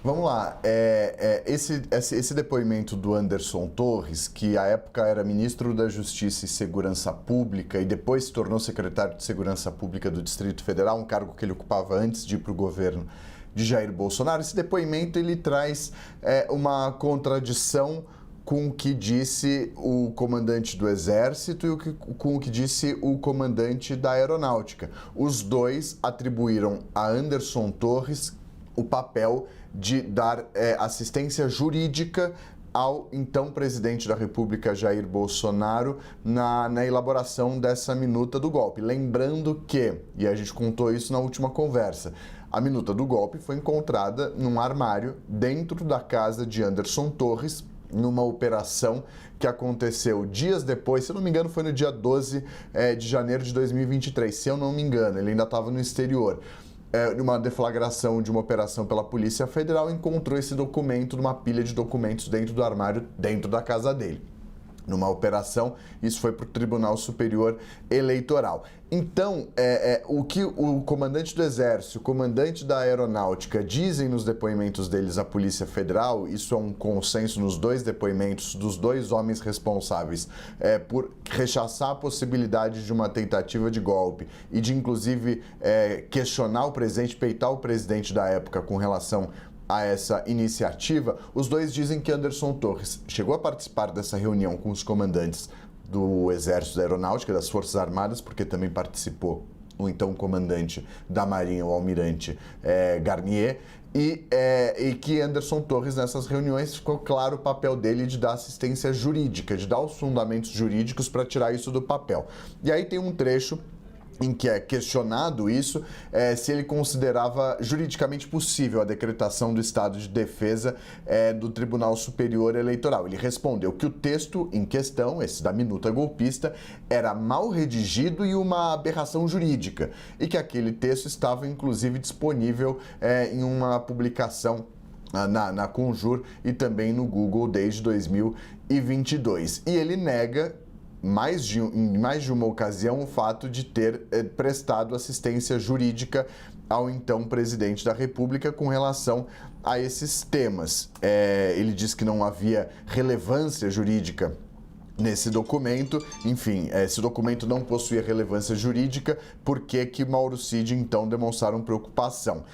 Vamos lá, esse depoimento do Anderson Torres, que à época era ministro da Justiça e Segurança Pública e depois se tornou secretário de Segurança Pública do Distrito Federal, um cargo que ele ocupava antes de ir para o governo de Jair Bolsonaro, esse depoimento ele traz uma contradição com o que disse o comandante do Exército e com o que disse o comandante da Aeronáutica. Os dois atribuíram a Anderson Torres o papel de dar assistência jurídica ao então presidente da República, Jair Bolsonaro, na elaboração dessa minuta do golpe. Lembrando que, e a gente contou isso na última conversa, a minuta do golpe foi encontrada num armário dentro da casa de Anderson Torres, numa operação que aconteceu dias depois, se eu não me engano foi no dia 12 de janeiro de 2023, se eu não me engano, ele ainda estava no exterior. Numa deflagração de uma operação pela Polícia Federal, encontrou esse documento numa pilha de documentos dentro do armário, dentro da casa dele. Numa operação, isso foi para o Tribunal Superior Eleitoral. Então, o que o comandante do Exército, o comandante da Aeronáutica dizem nos depoimentos deles à Polícia Federal, isso é um consenso nos dois depoimentos dos dois homens responsáveis por rechaçar a possibilidade de uma tentativa de golpe e de, inclusive, questionar o presidente, peitar o presidente da época com relação a essa iniciativa. Os dois dizem que Anderson Torres chegou a participar dessa reunião com os comandantes do Exército, da Aeronáutica, das Forças Armadas, porque também participou o então comandante da Marinha, o almirante Garnier, e que Anderson Torres, nessas reuniões, ficou claro o papel dele de dar assistência jurídica, de dar os fundamentos jurídicos para tirar isso do papel. E aí tem um trecho em que é questionado isso, se ele considerava juridicamente possível a decretação do estado de defesa do Tribunal Superior Eleitoral. Ele respondeu que o texto em questão, esse da minuta golpista, era mal redigido e uma aberração jurídica, e que aquele texto estava, inclusive, disponível em uma publicação na Conjur e também no Google desde 2022. E ele nega em mais de uma ocasião o fato de ter prestado assistência jurídica ao então presidente da República com relação a esses temas. Ele diz que não havia relevância jurídica nesse documento, enfim, esse documento não possuía relevância jurídica, por que Mauro Cid, então, demonstraram preocupação?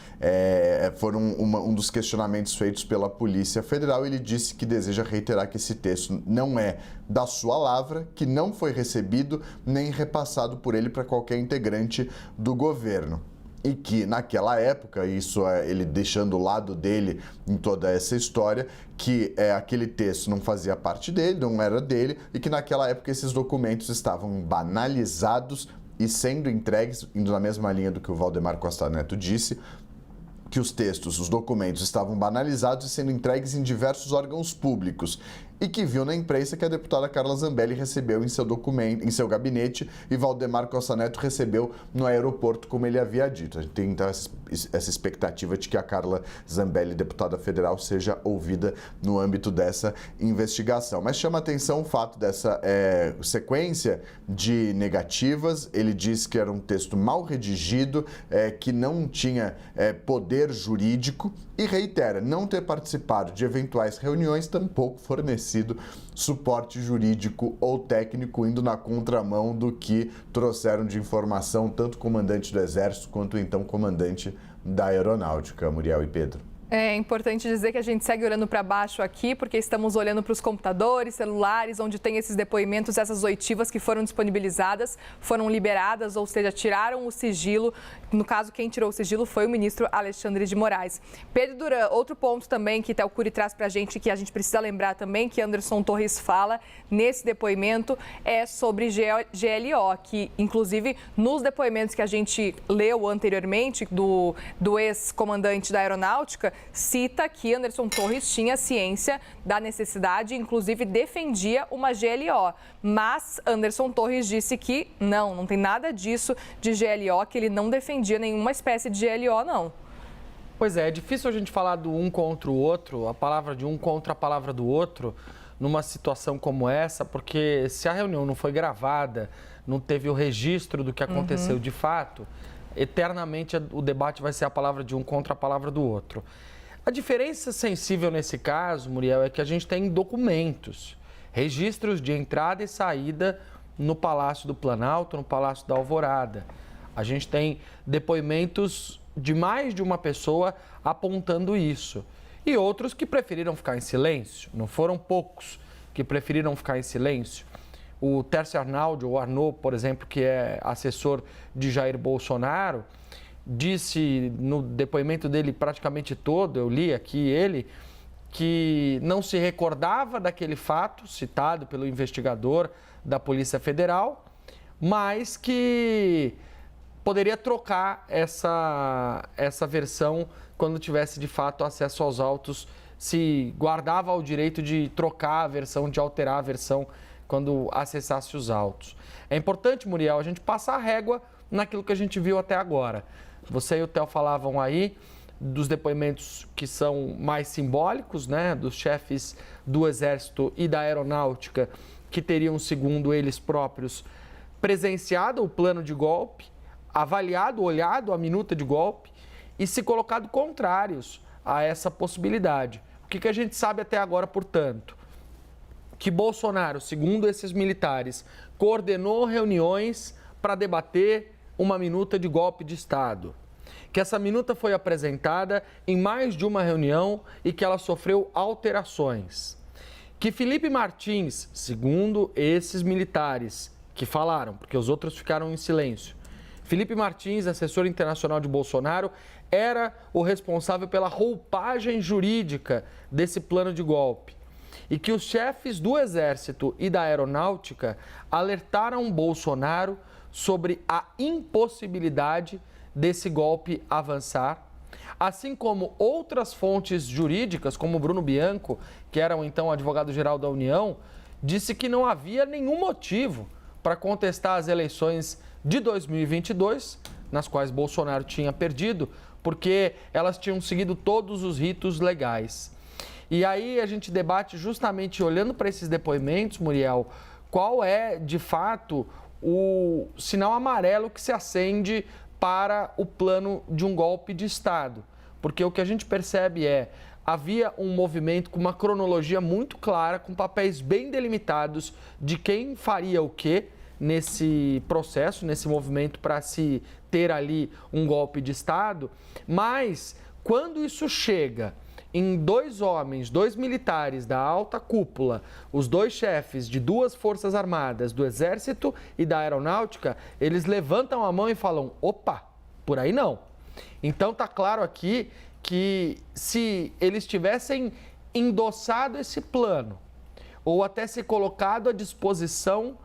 Foram um dos questionamentos feitos pela Polícia Federal. Ele disse que deseja reiterar que esse texto não é da sua lavra, que não foi recebido nem repassado por ele para qualquer integrante do governo. E que naquela época, isso ele deixando o lado dele em toda essa história, que aquele texto não fazia parte dele, não era dele, e que naquela época esses documentos estavam banalizados e sendo entregues, indo na mesma linha do que o Valdemar Costa Neto disse, que os textos, os documentos estavam banalizados e sendo entregues em diversos órgãos públicos, e que viu na imprensa que a deputada Carla Zambelli recebeu em seu gabinete e Valdemar Costa Neto recebeu no aeroporto, como ele havia dito. A gente tem então essa expectativa de que a Carla Zambelli, deputada federal, seja ouvida no âmbito dessa investigação. Mas chama atenção o fato dessa sequência de negativas. Ele diz que era um texto mal redigido, que não tinha poder jurídico e reitera não ter participado de eventuais reuniões, tampouco fornecido suporte jurídico ou técnico, indo na contramão do que trouxeram de informação tanto o comandante do Exército quanto o então comandante da Aeronáutica, Muriel e Pedro. É importante dizer que a gente segue olhando para baixo aqui, porque estamos olhando para os computadores, celulares, onde tem esses depoimentos, essas oitivas que foram disponibilizadas, foram liberadas, ou seja, tiraram o sigilo. No caso, quem tirou o sigilo foi o ministro Alexandre de Moraes. Pedro Duran, outro ponto também que Théo Cury traz para a gente, que a gente precisa lembrar também, que Anderson Torres fala nesse depoimento, é sobre GLO, que inclusive nos depoimentos que a gente leu anteriormente do ex-comandante da Aeronáutica, cita que Anderson Torres tinha ciência da necessidade, inclusive defendia uma GLO. Mas Anderson Torres disse que não tem nada disso de GLO, que ele não defendia nenhuma espécie de GLO, não. Pois é difícil a gente falar do um contra o outro, a palavra de um contra a palavra do outro, numa situação como essa, porque se a reunião não foi gravada, não teve o registro do que aconteceu de fato, eternamente o debate vai ser a palavra de um contra a palavra do outro. A diferença sensível nesse caso, Muriel, é que a gente tem documentos, registros de entrada e saída no Palácio do Planalto, no Palácio da Alvorada. A gente tem depoimentos de mais de uma pessoa apontando isso. E outros que preferiram ficar em silêncio. Não foram poucos que preferiram ficar em silêncio. O Tércio Arnaldi, ou Arnaud, por exemplo, que é assessor de Jair Bolsonaro, disse no depoimento dele praticamente todo, eu li aqui ele, que não se recordava daquele fato citado pelo investigador da Polícia Federal, mas que poderia trocar essa versão quando tivesse de fato acesso aos autos, se guardava o direito de trocar a versão, de alterar a versão quando acessasse os autos. É importante, Muriel, a gente passar a régua naquilo que a gente viu até agora. Você e o Theo falavam aí dos depoimentos que são mais simbólicos, né, dos chefes do Exército e da Aeronáutica, que teriam, segundo eles próprios, presenciado o plano de golpe, avaliado, olhado a minuta de golpe e se colocado contrários a essa possibilidade. O que a gente sabe até agora, portanto? Que Bolsonaro, segundo esses militares, coordenou reuniões para debater uma minuta de golpe de Estado. Que essa minuta foi apresentada em mais de uma reunião e que ela sofreu alterações. Que Felipe Martins, segundo esses militares que falaram, porque os outros ficaram em silêncio, Felipe Martins, assessor internacional de Bolsonaro, era o responsável pela roupagem jurídica desse plano de golpe. E que os chefes do Exército e da Aeronáutica alertaram Bolsonaro sobre a impossibilidade desse golpe avançar, assim como outras fontes jurídicas, como Bruno Bianco, que era então advogado-geral da União, disse que não havia nenhum motivo para contestar as eleições de 2022, nas quais Bolsonaro tinha perdido, porque elas tinham seguido todos os ritos legais. E aí a gente debate justamente olhando para esses depoimentos, Muriel, qual é, de fato, o sinal amarelo que se acende para o plano de um golpe de Estado. Porque o que a gente percebe havia um movimento com uma cronologia muito clara, com papéis bem delimitados de quem faria o quê nesse processo, nesse movimento para se ter ali um golpe de Estado. Mas quando isso chega em dois homens, dois militares da alta cúpula, os dois chefes de duas forças armadas, do Exército e da Aeronáutica, eles levantam a mão e falam, opa, por aí não. Então tá claro aqui que se eles tivessem endossado esse plano, ou até se colocado à disposição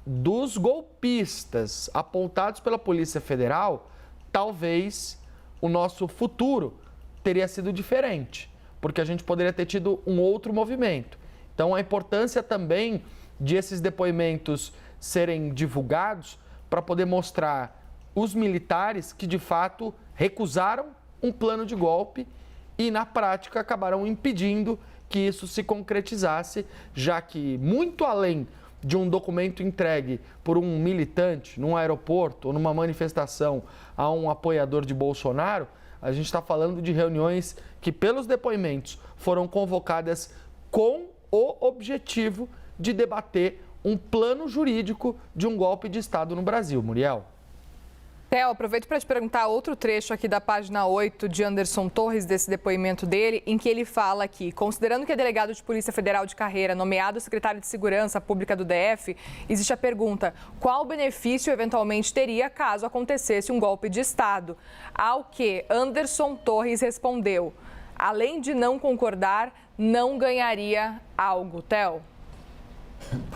dos golpistas apontados pela Polícia Federal, talvez o nosso futuro teria sido diferente, porque a gente poderia ter tido um outro movimento. Então, a importância também de esses depoimentos serem divulgados para poder mostrar os militares que, de fato, recusaram um plano de golpe e, na prática, acabaram impedindo que isso se concretizasse, já que, muito além de um documento entregue por um militante num aeroporto ou numa manifestação a um apoiador de Bolsonaro, a gente está falando de reuniões que, pelos depoimentos, foram convocadas com o objetivo de debater um plano jurídico de um golpe de Estado no Brasil. Muriel. Theo, aproveito para te perguntar outro trecho aqui da página 8 de Anderson Torres, desse depoimento dele, em que ele fala que, considerando que é delegado de Polícia Federal de carreira, nomeado secretário de Segurança Pública do DF, existe a pergunta, qual benefício eventualmente teria caso acontecesse um golpe de Estado? Ao que Anderson Torres respondeu, além de não concordar, não ganharia algo. Theo?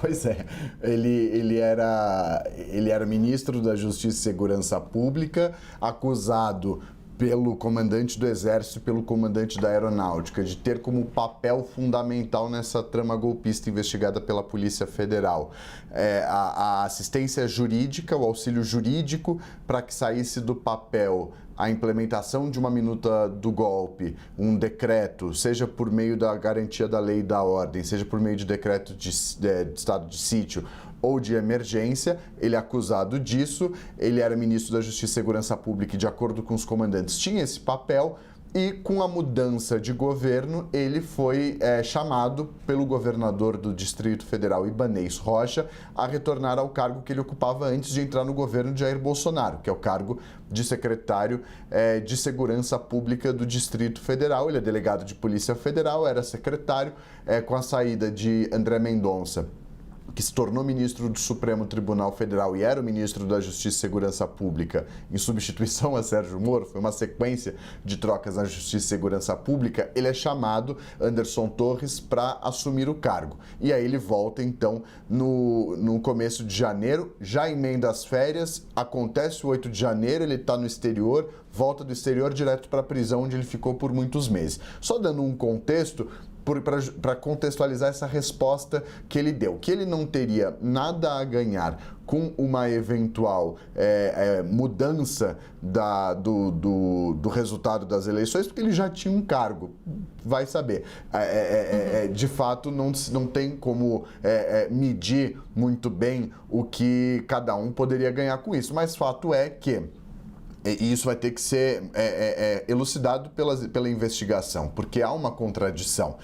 Pois é, ele era ministro da Justiça e Segurança Pública, acusado pelo comandante do Exército e pelo comandante da Aeronáutica de ter como papel fundamental nessa trama golpista investigada pela Polícia Federal a assistência jurídica, o auxílio jurídico para que saísse do papel a implementação de uma minuta do golpe, um decreto, seja por meio da garantia da lei e da ordem, seja por meio de decreto de estado de sítio ou de emergência, ele é acusado disso, ele era ministro da Justiça e Segurança Pública e, de acordo com os comandantes, tinha esse papel, E com a mudança de governo, ele foi chamado pelo governador do Distrito Federal, Ibanez Rocha, a retornar ao cargo que ele ocupava antes de entrar no governo de Jair Bolsonaro, que é o cargo de secretário de Segurança Pública do Distrito Federal. Ele é delegado de Polícia Federal, era secretário, com a saída de André Mendonça, que se tornou ministro do Supremo Tribunal Federal e era o ministro da Justiça e Segurança Pública, em substituição a Sérgio Moro, foi uma sequência de trocas na Justiça e Segurança Pública, ele é chamado, Anderson Torres, para assumir o cargo. E aí ele volta, então, no começo de janeiro, já emenda as férias, acontece o 8 de janeiro, ele está no exterior, volta do exterior direto para a prisão, onde ele ficou por muitos meses. Só dando um contexto, para contextualizar essa resposta que ele deu, que ele não teria nada a ganhar com uma eventual mudança do resultado das eleições, porque ele já tinha um cargo, vai saber. De fato, não tem como medir muito bem o que cada um poderia ganhar com isso, mas fato é que e isso vai ter que ser elucidado pela investigação, porque há uma contradição.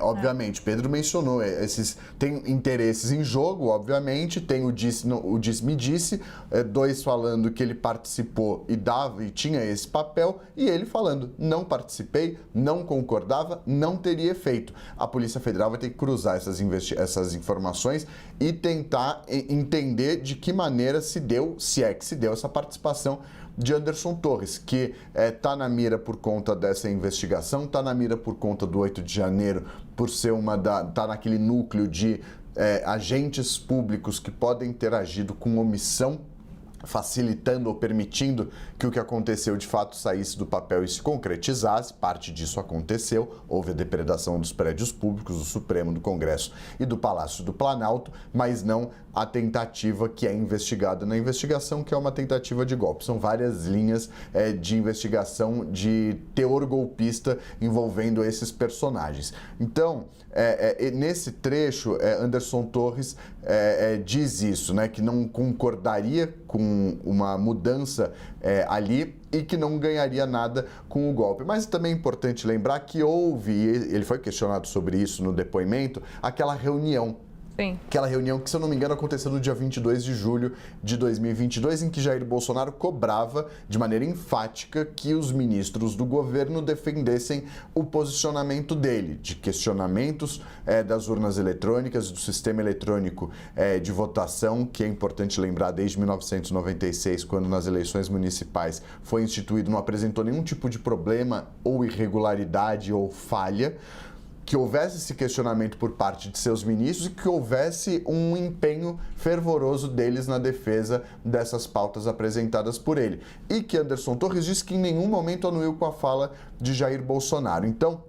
Obviamente, Pedro mencionou, tem interesses em jogo, obviamente, tem o disse-me-disse, dois falando que ele participou e tinha esse papel, e ele falando, não participei, não concordava, não teria feito. A Polícia Federal vai ter que cruzar essas informações e tentar entender de que maneira se deu, se é que se deu essa participação de Anderson Torres, que está na mira por conta dessa investigação, está na mira por conta do 8 de janeiro, por ser está naquele núcleo de agentes públicos que podem ter agido com omissão, facilitando ou permitindo que o que aconteceu de fato saísse do papel e se concretizasse. Parte disso aconteceu, houve a depredação dos prédios públicos, do Supremo, do Congresso e do Palácio do Planalto, mas não a tentativa que é investigada na investigação, que é uma tentativa de golpe. São várias linhas de investigação de teor golpista envolvendo esses personagens. Então, nesse trecho, Anderson Torres diz isso, né, que não concordaria com uma mudança ali e que não ganharia nada com o golpe. Mas também é importante lembrar que houve, e ele foi questionado sobre isso no depoimento, aquela reunião. Sim. Aquela reunião que, se eu não me engano, aconteceu no dia 22 de julho de 2022, em que Jair Bolsonaro cobrava de maneira enfática que os ministros do governo defendessem o posicionamento dele, de questionamentos das urnas eletrônicas, do sistema eletrônico de votação, que é importante lembrar, desde 1996, quando nas eleições municipais foi instituído, não apresentou nenhum tipo de problema ou irregularidade ou falha, que houvesse esse questionamento por parte de seus ministros e que houvesse um empenho fervoroso deles na defesa dessas pautas apresentadas por ele. E que Anderson Torres disse que em nenhum momento anuiu com a fala de Jair Bolsonaro. Então,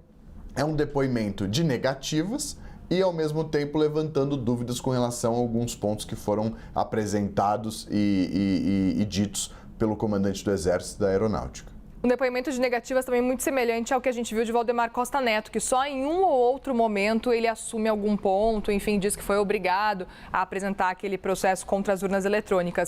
é um depoimento de negativas e, ao mesmo tempo, levantando dúvidas com relação a alguns pontos que foram apresentados e ditos pelo comandante do Exército e da Aeronáutica. Um depoimento de negativas também muito semelhante ao que a gente viu de Valdemar Costa Neto, que só em um ou outro momento ele assume algum ponto, enfim, diz que foi obrigado a apresentar aquele processo contra as urnas eletrônicas.